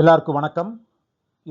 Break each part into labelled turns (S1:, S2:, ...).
S1: எல்லாருக்கும் வணக்கம்.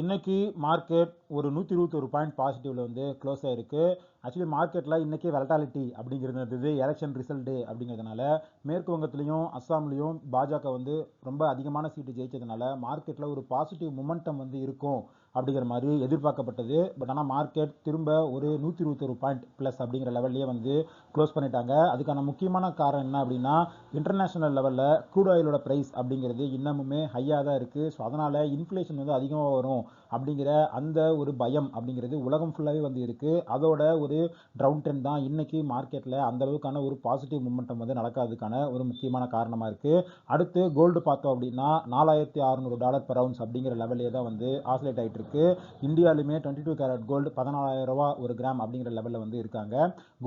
S1: இன்னைக்கு மார்க்கெட் ஒரு 121 பாயிண்ட் பாசிட்டிவ்ல வந்து க்ளோஸ் ஆயிருக்கு. ஆக்சுவலி மார்க்கெட்ல இன்னைக்கு வெலட்டாலிட்டி அப்படிங்கிறது இருந்தது. எலெக்ஷன் ரிசல்ட் டே அப்படிங்கிறதுனால மேற்கு வங்கத்திலையும் அஸ்ஸாம்லையும் பாஜக வந்து ரொம்ப அதிகமான சீட்டு ஜெயிச்சதுனால மார்க்கெட்ல ஒரு பாசிட்டிவ் மொமெண்டம் வந்து இருக்கும் அப்படிங்கிற மாதிரி எதிர்பார்க்கப்பட்டது. பட் ஆனால் மார்க்கெட் திரும்ப ஒரு 121 பாயிண்ட் ப்ளஸ் அப்படிங்கிற லெவல்லையே வந்து க்ளோஸ் பண்ணிட்டாங்க. அதுக்கான முக்கியமான காரணம் என்ன அப்படின்னா இன்டர்நேஷனல் லெவலில் க்ரூட் ஆயிலோட ப்ரைஸ் அப்படிங்கிறது இன்னமுமே ஹையாக தான் இருக்குது. ஸோ அதனால் இன்ஃப்ளேஷன் வந்து அதிகமாக வரும் அப்படிங்கிற அந்த ஒரு பயம் அப்படிங்கிறது உலகம் ஃபுல்லாகவே வந்து இருக்குது. அதோட ஒரு டவுன் ட்ரெண்ட் தான் இன்னைக்கு மார்க்கெட்டில் அந்த அளவுக்கான ஒரு பாசிட்டிவ் மூமெண்டம் வந்து நடக்காததுக்கான ஒரு முக்கியமான காரணமாக இருக்குது. அடுத்து கோல்டு பார்த்தோம் அப்படின்னா $4600 per ounce அப்படிங்கிற லெவலே தான் வந்து ஆசிலேட் ஆகிட்டு இருக்கு. இந்தியாலுமே 22 கேரட் கோல்டு 14,000 ரூபா ஒரு கிராம் அப்படிங்கிற லெவலில் வந்து இருக்காங்க.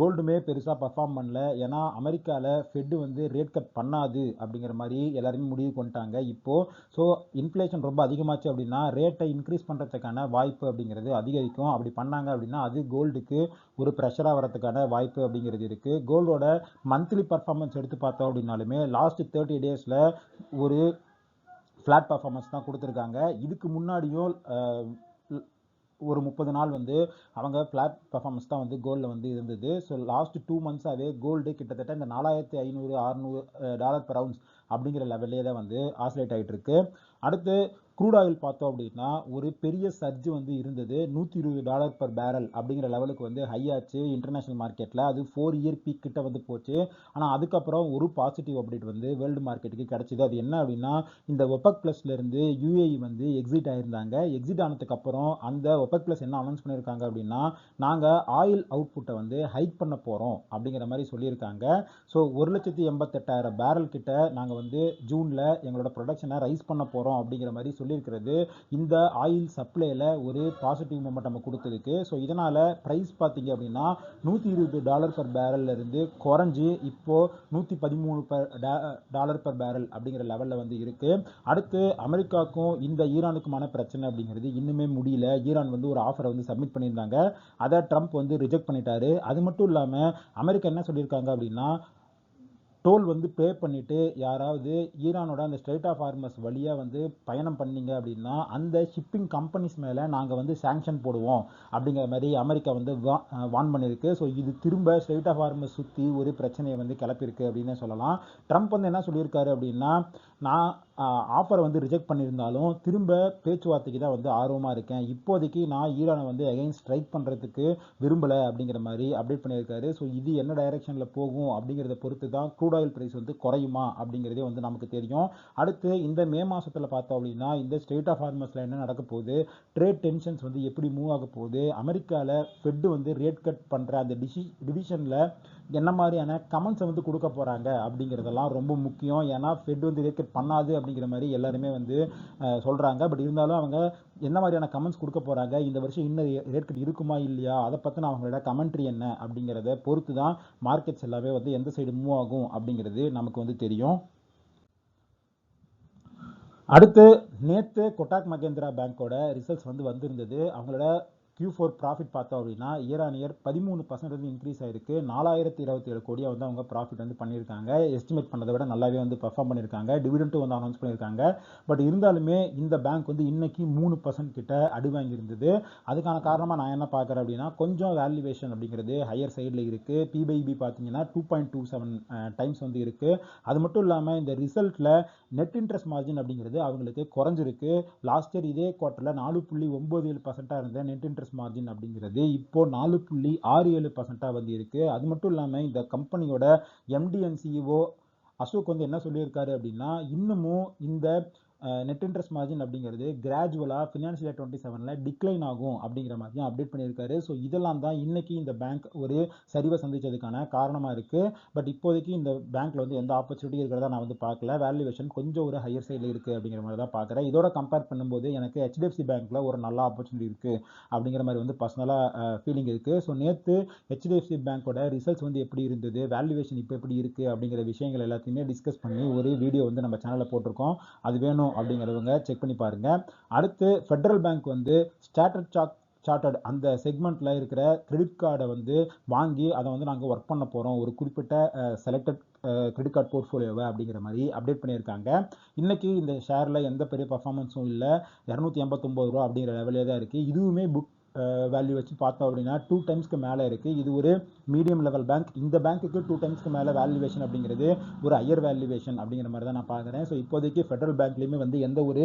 S1: கோல்டுமே பெருசாக பர்ஃபார்ம் பண்ணல. ஏன்னா அமெரிக்காவில் ஃபெட் வந்து ரேட் கட் பண்ணாது அப்படிங்கிற மாதிரி எல்லாருமே முடிவு பண்ணிட்டாங்க இப்போது. ஸோ இன்ஃப்ளேஷன் ரொம்ப அதிகமாச்சு அப்படின்னா ரேட்டை இன்க்ரீஸ் பண்ணுறதுக்கான வாய்ப்பு அப்படிங்கிறது அதிகரிக்கும். அப்படி பண்ணாங்க அப்படின்னா அது கோல்டுக்கு ஒரு ப்ரெஷராக வரதுக்கான வாய்ப்பு அப்படிங்கிறது இருக்குது. கோல்டோட மந்த்லி பர்ஃபார்மன்ஸ் எடுத்து பார்த்தோம் அப்படின்னாலுமே லாஸ்ட் 30 டேஸில் ஒரு ஃப்ளாட் பர்ஃபார்மன்ஸ் தான் கொடுத்துருக்காங்க. இதுக்கு முன்னாடியும் ஒரு 30 நாள் வந்து அவங்க ஃப்ளாட் பர்ஃபார்மன்ஸ் தான் வந்து கோல்டில் வந்து இருந்தது. ஸோ லாஸ்ட் 2 மந்த்ஸாகவே கோல்டு கிட்டத்தட்ட இந்த $4500-$600 per ounce அப்படிங்கிற லெவல்லே தான் வந்து ஆசிலேட் ஆகிட்டு இருக்கு. அடுத்து க்ரூட் ஆயில் பார்த்தோம் அப்படின்னா ஒரு பெரிய சர்ஜ் வந்து இருந்தது. $120 per barrel அப்படிங்கிற லெவலுக்கு வந்து ஹை ஆச்சு இன்டர்நேஷனல் மார்க்கெட்டில். அது 4 இயர் பீக் கிட்ட வந்து போச்சு. ஆனால் அதுக்கப்புறம் ஒரு பாசிட்டிவ் அப்டேட் வந்து வேர்ல்டு மார்க்கெட்டுக்கு கிடச்சிது. அது என்ன அப்படின்னா இந்த ஒபெக் ப்ளஸ்லேருந்து யுஏஇ வந்து எக்ஸிட் ஆயிருந்தாங்க. எக்ஸிட் ஆனதுக்கப்புறம் அந்த ஒபெக் ப்ளஸ் என்ன அனௌன்ஸ் பண்ணியிருக்காங்க அப்படின்னா நாங்கள் ஆயில் அவுட்புட்டை வந்து ஹைக் பண்ண போகிறோம் அப்படிங்கிற மாதிரி சொல்லியிருக்காங்க. ஸோ 1,88,000 பேரல் கிட்ட நாங்கள் வந்து ஜூனில் எங்களோட ப்ரொடக்ஷனை ரைஸ் பண்ண போகிறோம் அப்படிங்கிற மாதிரி சொல்லியிருக்கிறது இந்த ஆயில் சப்ளையில் ஒரு பாசிட்டிவ் மூமெண்ட் நம்ம கொடுத்துருக்கு. ஸோ இதனால் ப்ரைஸ் பார்த்தீங்க அப்படின்னா $120 per barrel இருந்து குறைஞ்சி இப்போது $113 per barrel அப்படிங்கிற லெவலில் வந்து இருக்குது. அடுத்து அமெரிக்காவுக்கும் இந்த ஈரானுக்குமான பிரச்சனை அப்படிங்கிறது இன்னுமே முடியல. ஈரான் வந்து ஒரு ஆஃபரை வந்து சப்மிட் பண்ணியிருந்தாங்க. அதை ட்ரம்ப் வந்து ரிஜெக்ட் பண்ணிட்டாரு. அது மட்டும் இல்லாமல் அமெரிக்கா என்ன சொல்லியிருக்காங்க அப்படின்னா டோல் வந்து பே பண்ணிவிட்டு யாராவது ஈரானோட அந்த ஸ்ட்ரெயிட் ஆஃப் ஹார்மஸ் வழியாக வந்து பயணம் பண்ணீங்க அப்படின்னா அந்த ஷிப்பிங் கம்பெனிஸ் மேலே நாங்கள் வந்து சாங்ஷன் போடுவோம் அப்படிங்கிற மாதிரி அமெரிக்கா வந்து வார்ன் பண்ணியிருக்கு. ஸோ இது திரும்ப ஸ்ட்ரெயிட் ஆஃப் ஹார்மஸ் சுற்றி ஒரு பிரச்சனையை வந்து கிளப்பியிருக்கு அப்படின்னு சொல்லலாம். ட்ரம்ப் வந்து என்ன சொல்லியிருக்காரு அப்படின்னா நான் ஆஃபரை வந்து ரிஜெக்ட் பண்ணியிருந்தாலும் திரும்ப பேச்சுவார்த்தைக்கு தான் வந்து ஆர்வமாக இருக்கேன். இப்போதைக்கு நான் ஈரானை வந்து அகைன் ஸ்ட்ரைக் பண்ணுறதுக்கு விரும்பலை அப்படிங்கிற மாதிரி அப்டேட் பண்ணியிருக்காரு. ஸோ இது என்ன டைரெக்ஷனில் போகும் அப்படிங்கிறத பொறுத்து தான் க்ரூட் ஆயில் ப்ரைஸ் வந்து குறையுமா அப்படிங்கிறதே வந்து நமக்கு தெரியும். அடுத்து இந்த மே மாதத்தில் பார்த்தோம் அப்படின்னா இந்த ஸ்ட்ரெயிட் ஆஃப் ஹார்மஸில் என்ன நடக்க போகுது, ட்ரேட் டென்ஷன்ஸ் வந்து எப்படி மூவ் ஆக போகுது, அமெரிக்காவில் ஃபெட் வந்து ரேட் கட் பண்ணுற அந்த டிசிஷனில் என்ன மாதிரியான கமெண்ட்ஸை வந்து கொடுக்க போகிறாங்க அப்படிங்கிறதெல்லாம் ரொம்ப முக்கியம். ஏன்னா ஃபெட் வந்து ரேட் கட் பண்ணாது அப்படிங்கிற மாதிரி எல்லாருமே வந்து சொல்கிறாங்க. பட் இருந்தாலும் அவங்க என்ன மாதிரியான கமெண்ட்ஸ் கொடுக்க போகிறாங்க, இந்த வருஷம் இன்னும் ரேட் கட் இருக்குமா இல்லையா, அதை பற்றின அவங்களோட கமெண்ட்ரி என்ன அப்படிங்கிறத பொறுத்து தான் மார்க்கெட்ஸ் எல்லாமே வந்து எந்த சைடு மூவ் ஆகும் அப்படிங்கிறது நமக்கு வந்து தெரியும். அடுத்து நேற்று கொட்டாக் மகேந்திரா பேங்கோட ரிசல்ட்ஸ் வந்து வந்திருந்தது. அவங்களோட Q4 ப்ராஃபிட் பார்த்தோம் அப்படின்னா இயர் ஆன் இயர் 13% வந்து இன்க்ரீஸ் ஆயிருக்கு. 4027 கோடியை வந்து அவங்க ப்ராஃபிட் வந்து பண்ணியிருக்காங்க. எஸ்டிமேட் பண்ணதை விட நல்லாவே வந்து பர்ஃபார்ம் பண்ணியிருக்காங்க. டிவிடெண்ட்டும் வந்து அனௌன்ஸ் பண்ணியிருக்காங்க. பட் இருந்தாலுமே இந்த பேங்க் வந்து இன்னைக்கு 3% கிட்ட அடி வாங்கியிருந்தது. அதுக்கான காரணமாக நான் என்ன பார்க்குறேன் அப்படின்னா கொஞ்சம் வேல்யூவேஷன் அப்படிங்கிறது ஹையர் சைடில் இருக்குது. பிபைபி பார்த்தீங்கன்னா 2.27 டைம்ஸ் வந்து இருக்குது. அது மட்டும் இல்லாமல் இந்த ரிசல்ட்டில் நெட் இன்ட்ரெஸ்ட் மார்ஜின் அப்படிங்கிறது அவங்களுக்கு குறைஞ்சிருக்கு. லாஸ்ட் இயர் இதே குவார்ட்டரில் 4.97% இருந்த நெட் இன்ட்ரெஸ்ட் மார்ஜின் அப்படிங்கிறது இப்போ 4.67% வந்து இருக்கு. அது மட்டும் இல்லாமல் இந்த கம்பெனியோட MD and CEO அசோக் வந்து என்ன சொல்லியிருக்காரு அப்படின்னா இன்னமும் இந்த நெட் இன்ட்ரெஸ்ட் மார்ஜின் அப்படிங்கிறது கிராஜுவலாக ஃபினான்ஷியல் இயர் 27ல் டிக்ளைன் ஆகும் அப்படிங்கிற மாதிரியும் அப்டேட் பண்ணியிருக்காரு. ஸோ இதெல்லாம் தான் இன்னைக்கு இந்த பேங்க் ஒரு சரிவை சந்திச்சதுக்கான காரணமாக இருக்குது. பட் இப்போதைக்கு இந்த பேங்க்கில் வந்து எந்த ஆப்பர்ச்சுனிட்டி இருக்கிறதா நான் வந்து பார்க்கல. வேல்யூவேஷன் கொஞ்சம் ஒரு ஹையர் சைடில் இருக்குது அப்படிங்கிற மாதிரி தான் பார்க்குறேன். இதோட கம்பேர் பண்ணும்போது எனக்கு HDFC பேங்க்கில் ஒரு நல்ல ஆப்பர்ச்சுனிட்டி இருக்குது அப்படிங்கிற மாதிரி வந்து பர்சனலாக ஃபீலிங் இருக்குது. ஸோ நேற்று HDFC பேங்க்கோட ரிசல்ட்ஸ் வந்து எப்படி இருந்தது, வேல்யூவேஷன் இப்போ எப்படி இருக்குது அப்படிங்கிற விஷயங்கள் எல்லாத்தையுமே டிஸ்கஸ் பண்ணி ஒரு வீடியோ வந்து நம்ம சேனலில் போட்டிருக்கோம். அது வேணும் அப்படிங்கிறவங்க செக் பண்ணி பாருங்க. அடுத்து ஃபெடரல் பேங்க் வந்து சார்ட்டர்ட் அந்த செக்மெண்ட்டில் இருக்கிற கிரெடிட் கார்டை வந்து வாங்கி அதை வந்து நாங்கள் ஒர்க் பண்ண போகிறோம். ஒரு குறிப்பிட்ட செலக்டட் கிரெடிட் கார்டு போர்ட்ஃபோலியோவை அப்படிங்கிற மாதிரி அப்டேட் பண்ணியிருக்காங்க. இன்னைக்கு இந்த ஷேரில் எந்த பெரிய பர்ஃபார்மன்ஸும் இல்லை, 289 ரூபா அப்படிங்கிற லெவலே தான் இருக்குது. இதுவுமே புக் வேல்யூ வச்சு பார்த்தோம் அப்படின்னா 2 டைம்ஸ்க்கு மேலே இருக்குது. இது ஒரு மீடியம் லெவல் பேங்க். இந்த பேங்க்குக்கு 2 டைம்ஸ்க்கு மேலே வேல்யூவேஷன் அப்படிங்கிறது ஒரு ஹையர் வேல்யூவேஷன் அப்படிங்கிற மாதிரி தான் நான் பார்க்குறேன். ஸோ இப்போதைக்கு ஃபெடரல் பேங்க்லேயுமே வந்து எந்த ஒரு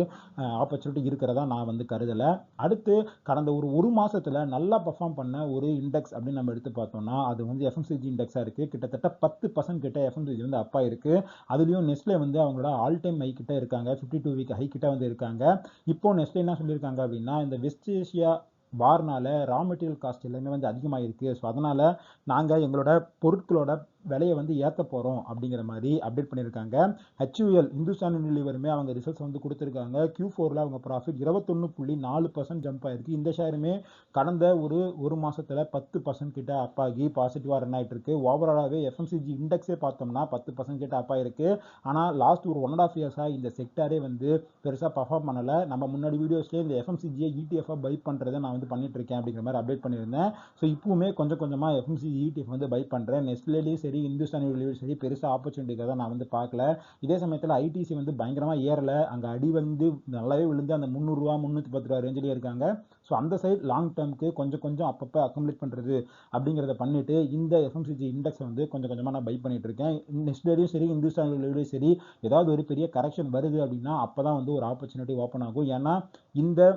S1: ஆப்பர்ச்சுனிட்டி இருக்கிறதா நான் வந்து கருதலை. அடுத்து கடந்த ஒரு மாதத்தில் நல்லா பர்ஃபார்ம் பண்ண ஒரு இண்டெக்ஸ் அப்படின்னு நம்ம எடுத்து பார்த்தோம்னா அது வந்து எஃப்எம்சிஜி இண்டெக்ஸாக இருக்குது. கிட்டத்தட்ட 10% கிட்ட எஃப்எம்சிஜி வந்து அப்பா இருக்குது. அதுலேயும் நெஸ்லே வந்து அவங்களோட ஆல் டைம் ஹை கிட்ட இருக்காங்க, 52 வீக் ஹை கிட்ட வந்து இருக்காங்க. இப்போ நெஸ்லே என்ன சொல்லியிருக்காங்க அப்படின்னா, இந்த வெஸ்ட் ஏஷியா வார்னால ரா மெட்டீரியல் காஸ்ட் எல்லாமே வந்து அதிகமாக இருக்குது. ஸோ அதனால் நாங்கள் எங்களோட பொருட்களோட விலையை வந்து ஏற்ற போகிறோம் அப்படிங்கிற மாதிரி அப்டேட் பண்ணியிருக்காங்க. ஹெச்யூஎல் இந்துஸ்தான் யூனிலிவருமே அவங்க ரிசல்ட்ஸ் வந்து கொடுத்துருக்காங்க. Q4ல் அவங்க ப்ராஃபிட் 21.4% ஜம்ப் ஆயிருக்கு. இந்த ஷேருமே கடந்த ஒரு மாதத்தில் 10% கிட்ட அப் ஆகி பாசிட்டிவாக ரன் ஆகிட்டு இருக்கு. ஓவராலாகவே எஃப்எம்சிஜி இண்டெக்ஸே பார்த்தோம்னா 10% கிட்ட அப் ஆயிருக்கு. ஆனால் லாஸ்ட் ஒரு 1.5 இயர்ஸாக இந்த செக்டாரே வந்து பெருசாக பர்ஃபார்ம் பண்ணலை. நம்ம முன்னாடி வீடியோஸ்லேயே இந்த எஃப்எம்சிஜியை ETF பை பண்ணுறதை நான் வந்து பண்ணிட்டு இருக்கேன் அப்படிங்கிற மாதிரி அப்டேட் பண்ணியிருந்தேன். ஸோ இப்பவுமே கொஞ்சம் கொஞ்சமாக எஃப்எம்சிஜி ETF வந்து பை பண்ணுறேன். நெஸ்லேயும் சரி இந்துஸ்தான் யூனிலிவரும் சரி பெருசாக ஆப்பர்ச்சுனிட்டிக்காக நான் வந்து பார்க்கல. இதே சமயத்தில் ஐடிசி வந்து பயங்கரமாக ஏறலை, அங்கே அடி வந்து நல்லாவே விழுந்து அந்த 300 ரூபா 310 ரூபா ரேஞ்சிலே இருக்காங்க. ஸோ அந்த சைடு லாங் டேர்முக்கு கொஞ்சம் கொஞ்சம் அப்பப்போ அக்குமுலேட் பண்ணுறது அப்படிங்கிறத பண்ணிட்டு இந்த எஃப்எம்சிஜி இண்டெக்ஸை வந்து கொஞ்சம் கொஞ்சமாக நான் பை பண்ணிட்டு இருக்கேன். நெஸ்லேயும் சரி இந்துஸ்தான் யூனிலிவரும் சரி ஏதாவது ஒரு பெரிய கரெக்ஷன் வருது அப்படின்னா அப்போ தான் வந்து ஒரு ஆப்பர்ச்சுனிட்டி ஓப்பன் ஆகும். ஏன்னா இந்த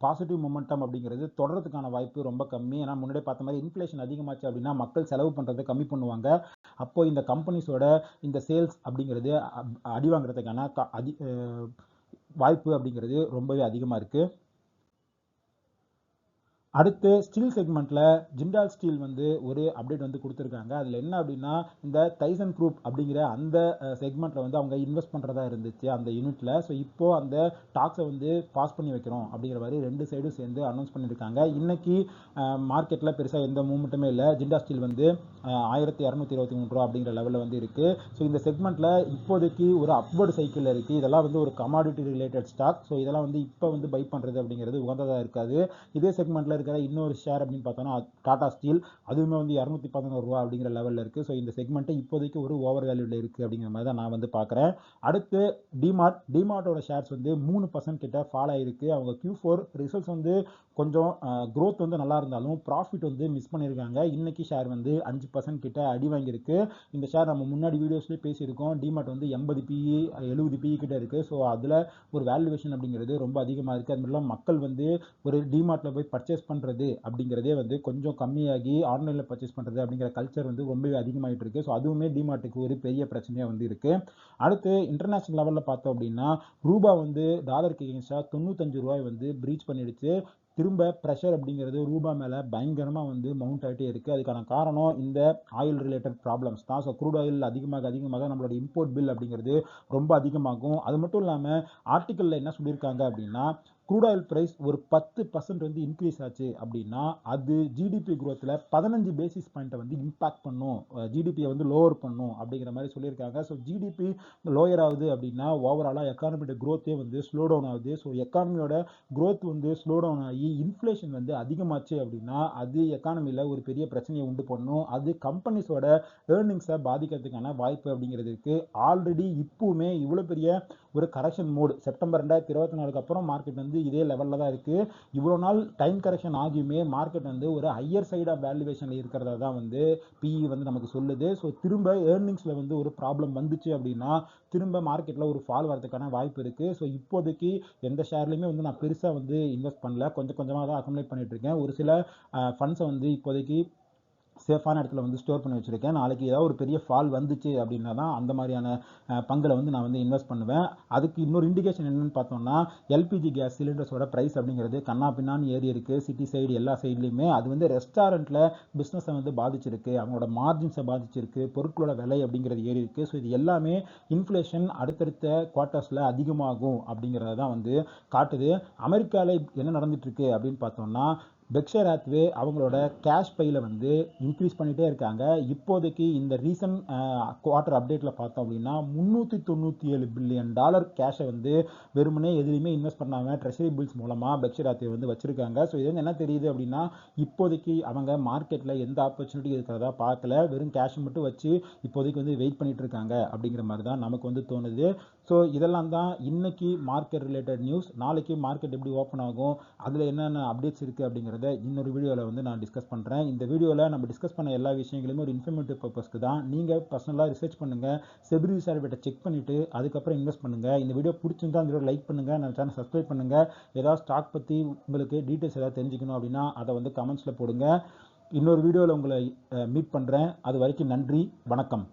S1: பாசிட்டிவ் மொமெண்டம் அப்படிங்கிறது தொடர்றதுக்கான வாய்ப்பு ரொம்ப கம்மி. ஏன்னா முன்னாடி பார்த்த மாதிரி இன்ஃப்ளேஷன் அதிகமாச்சு அப்படின்னா மக்கள் செலவு பண்ணுறதை கம்மி பண்ணுவாங்க. அப்போ இந்த கம்பெனிஸோட இந்த சேல்ஸ் அப்படிங்கிறது அடி வாங்குறதுக்கான வாய்ப்பு அப்படிங்கிறது ரொம்பவே அதிகமாக இருக்குது. அடுத்து ஸ்டீல் செக்மெண்ட்டில் ஜிண்டால் ஸ்டீல் வந்து ஒரு அப்டேட் வந்து கொடுத்துருக்காங்க. அதில் என்ன அப்படின்னா, இந்த தைசன் குரூப் அப்படிங்கிற அந்த செக்மெண்ட்டில் வந்து அவங்க இன்வெஸ்ட் பண்ணுறதா இருந்துச்சு அந்த யூனிட்டில். ஸோ இப்போது அந்த டாக்ஸை வந்து பாஸ் பண்ணி வைக்கிறோம் அப்படிங்கிற மாதிரி 2 சைடும் சேர்ந்து அனௌன்ஸ் பண்ணியிருக்காங்க. இன்னைக்கு மார்க்கெட்டில் பெருசாக எந்த மூமெண்ட்டுமே இல்லை. ஜிண்டால் ஸ்டீல் வந்து 1223 ரூபா அப்படிங்கிற லெவலில் வந்து இருக்குது. ஸோ இந்த செக்மெண்ட்டில் இப்போதைக்கு ஒரு அப்வர்டு சைக்கிளில் இருக்குது. இதெல்லாம் வந்து ஒரு கமாடிட்டி ரிலேட்டட் ஸ்டாக். ஸோ இதெல்லாம் வந்து இப்போ வந்து பை பண்ணுறது அப்படிங்கிறது உகந்ததாக இருக்காது. இதே செக்மெண்ட்டில் இருக்கிற இன்னொரு ஷேர் அப்படின்னு பார்த்தோம்னா டாடா ஸ்டீல், அதுவுமே வந்து 211 ரூபா அப்படிங்கிற லெவலில் இருக்குது. ஸோ இந்த செக்மெண்ட்டை இப்போதைக்கு ஒரு ஓவர் வேல்யூவில் இருக்குது அப்படிங்கிற மாதிரி தான் நான் வந்து பார்க்குறேன். அடுத்து டிமார்ட்டோட ஷேர்ஸ் வந்து 3% கிட்ட ஃபால் ஆகிருக்கு. அவங்க Q4 ரிசல்ட்ஸ் வந்து கொஞ்சம் க்ரோத் வந்து நல்லா இருந்தாலும் ப்ராஃபிட் வந்து மிஸ் பண்ணியிருக்காங்க. இன்னைக்கு ஷேர் வந்து 5% கிட்ட அடி வாங்கியிருக்கு. இந்த ஷேர் நம்ம முன்னாடி வீடியோஸ்லேயே பேசியிருக்கோம். டிமார்ட் வந்து 80 PE 70 PE கிட்ட இருக்குது. ஸோ அதில் ஒரு வேல்யூவேஷன் அப்படிங்கிறது ரொம்ப அதிகமாக இருக்குது. அது மட்டும் மக்கள் வந்து ஒரு டிமார்ட்டில் போய் பர்ச்சேஸ் பண்ணுறது அப்படிங்கிறதே வந்து கொஞ்சம் கம்மியாகி ஆன்லைனில் பர்ச்சேஸ் பண்ணுறது அப்படிங்கிற கல்ச்சர் வந்து ரொம்பவே அதிகமாகிட்டு இருக்குது. ஸோ அதுவுமே டிமார்ட்டுக்கு ஒரு பெரிய பிரச்சனையாக வந்து இருக்குது. அடுத்து இன்டர்நேஷனல் லெவலில் பார்த்தோம் அப்படின்னா ரூபா வந்து டாலருக்கு எகென்ஸ்டாக 95 ரூபாய் வந்து பிரீச் பண்ணிடுச்சு. திரும்ப ப்ரெஷர் அப்படிங்கிறது ரூபா மேலே பயங்கரமாக வந்து மவுண்ட் ஆகிட்டே இருக்குது. அதுக்கான காரணம் இந்த ஆயில் ரிலேட்டட் ப்ராப்ளம்ஸ் தான். ஸோ க்ரூட் ஆயில் அதிகமாக நம்மளோட இம்போர்ட் பில் அப்படிங்கிறது ரொம்ப அதிகமாகும். அது மட்டும் இல்லாமல் ஆர்டிக்கலில் என்ன சொல்லியிருக்காங்க அப்படின்னா, க்ரூட் ஆயில் ப்ரைஸ் ஒரு 10% வந்து இன்க்ரீஸ் ஆச்சு அப்படின்னா அது ஜிடிபி குரோத்தில் 15 பேசிஸ் பாயிண்ட்டை வந்து இம்பாக்ட் பண்ணும், ஜிடிபியை வந்து லோவர் பண்ணும் அப்படிங்கிற மாதிரி சொல்லியிருக்காங்க. ஸோ ஜிடிபி லோயர் ஆகுது அப்படின்னா ஓவராலாக எக்கானமியோட க்ரோத்தே வந்து ஸ்லோ டவுன் ஆகுது. ஸோ எக்கானமியோட க்ரோத் வந்து ஸ்லோ டவுன் ஆகி இன்ஃப்ளேஷன் வந்து அதிகமாச்சு அப்படின்னா அது எக்கானமியில் ஒரு பெரிய பிரச்சனையை உண்டு பண்ணும். அது கம்பெனிஸோட ஏர்னிங்ஸை பாதிக்கிறதுக்கான வாய்ப்பு அப்படிங்கிறது இருக்குது. ஆல்ரெடி இப்போவுமே இவ்வளோ பெரிய ஒரு கரெக்ஷன் மோடு செப்டம்பர் 2024 அப்புறம் மார்க்கெட் வந்து இதே லெவலில் தான் இருக்குது. இவ்வளோ நாள் டைம் கரெக்ஷன் ஆகியுமே மார்க்கெட் வந்து ஒரு ஹையர் சைட் ஆஃப் வேல்யூவேஷனில் இருக்கிறதா தான் வந்து பிஇ வந்து நமக்கு சொல்லுது. ஸோ திரும்ப ஏர்னிங்ஸில் வந்து ஒரு ப்ராப்ளம் வந்துச்சு அப்படின்னா திரும்ப மார்க்கெட்டில் ஒரு ஃபால் வரதுக்கான வாய்ப்பு இருக்குது. ஸோ இப்போதைக்கு எந்த ஷேர்லையுமே வந்து நான் பெருசாக வந்து இன்வெஸ்ட் பண்ணல, கொஞ்சம் கொஞ்சமாக தான் அக்குமுலேட் பண்ணிட்டு இருக்கேன். ஒரு சில ஃபண்ட்ஸை வந்து இப்போதைக்கு சேஃபான இடத்துல வந்து ஸ்டோர் பண்ணி வச்சுருக்கேன். நாளைக்கு ஏதாவது ஒரு பெரிய ஃபால் வந்துச்சு அப்படின்னா தான் அந்த மாதிரியான பங்கில் வந்து நான் வந்து இன்வெஸ்ட் பண்ணுவேன். அதுக்கு இன்னொரு இண்டிகேஷன் என்னென்னு பார்த்தோம்னா எல்பிஜி கேஸ் சிலிண்டர்ஸோட ப்ரைஸ் அப்படிங்கிறது கண்ணா பின்னான்னு ஏறி இருக்குது. சிட்டி சைடு எல்லா சைட்லையுமே அது வந்து ரெஸ்டாரண்ட்டில் பிஸ்னஸை வந்து பாதிச்சிருக்கு, அவங்களோட மார்ஜின்ஸை பாதிச்சிருக்கு, பொருட்களோட விலை அப்படிங்கிறது ஏறி இருக்குது. ஸோ இது எல்லாமே இன்ஃப்ளேஷன் அடுத்தடுத்த குவார்ட்டர்ஸில் அதிகமாகும் அப்படிங்கிறத தான் வந்து காட்டுது. அமெரிக்காவில் என்ன நடந்துட்டு இருக்கு அப்படின்னு பார்த்தோம்னா பெர்க்ஷைர் ஹாத்வே அவங்களோட கேஷ் பையில் வந்து இன்க்ரீஸ் பண்ணிகிட்டே இருக்காங்க. இப்போதைக்கு இந்த ரீசன்ட் குவார்ட்டர் அப்டேட்டில் பார்த்தோம் அப்படின்னா $397 பில்லியன் கேஷை வந்து வெறுமனே எதுலையுமே இன்வெஸ்ட் பண்ணாமல் ட்ரெஷரி பில்ஸ் மூலமாக பெர்க்ஷைர் ஹாத்வே வந்து வச்சிருக்காங்க. ஸோ இது வந்து என்ன தெரியுது அப்படின்னா இப்போதைக்கு அவங்க மார்க்கெட்டில் எந்த ஆப்பர்ச்சுனிட்டி இருக்கிறதா பார்க்கல, வெறும் கேஷ் மட்டும் வச்சு இப்போதைக்கு வந்து வெயிட் பண்ணிட்டு இருக்காங்க அப்படிங்கிற மாதிரி தான் நமக்கு வந்து தோணுது. ஸோ இதெல்லாம் தான் இன்னைக்கு மார்க்கெட் ரிலேட்டட் நியூஸ். நாளைக்கு மார்க்கெட் எப்படி ஓப்பன் ஆகும், அதில் என்னென்ன அப்டேட்ஸ் இருக்குது அப்படிங்கிறத இன்னொரு வீடியோவில் வந்து நான் டிஸ்கஸ் பண்ணுறேன். இந்த வீடியோவில் நம்ம டிஸ்கஸ் பண்ண எல்லா விஷயங்களுமே ஒரு இன்ஃபர்மேட்டிவ் பர்பஸ்க்கு தான். நீங்கள் பர்சனலாக ரிசர்ச் பண்ணுங்கள், செபி சர்டிஃபிகேட்டை செக் பண்ணிவிட்டு அதுக்கப்புறம் இன்வெஸ்ட் பண்ணுங்கள். இந்த வீடியோ பிடிச்சிருந்தா இந்த வீடியோ லைக் பண்ணுங்கள், நம்ம சேனல் சப்ஸ்கிரைப் பண்ணுங்கள். ஏதாவது ஸ்டாக் பற்றி உங்களுக்கு டீட்டெயில்ஸ் ஏதாவது தெரிஞ்சுக்கணும் அப்படின்னா அதை வந்து கமெண்ட்ஸில் போடுங்க. இன்னொரு வீடியோவில் உங்களை மீட் பண்ணுறேன். அது வரைக்கும் நன்றி, வணக்கம்.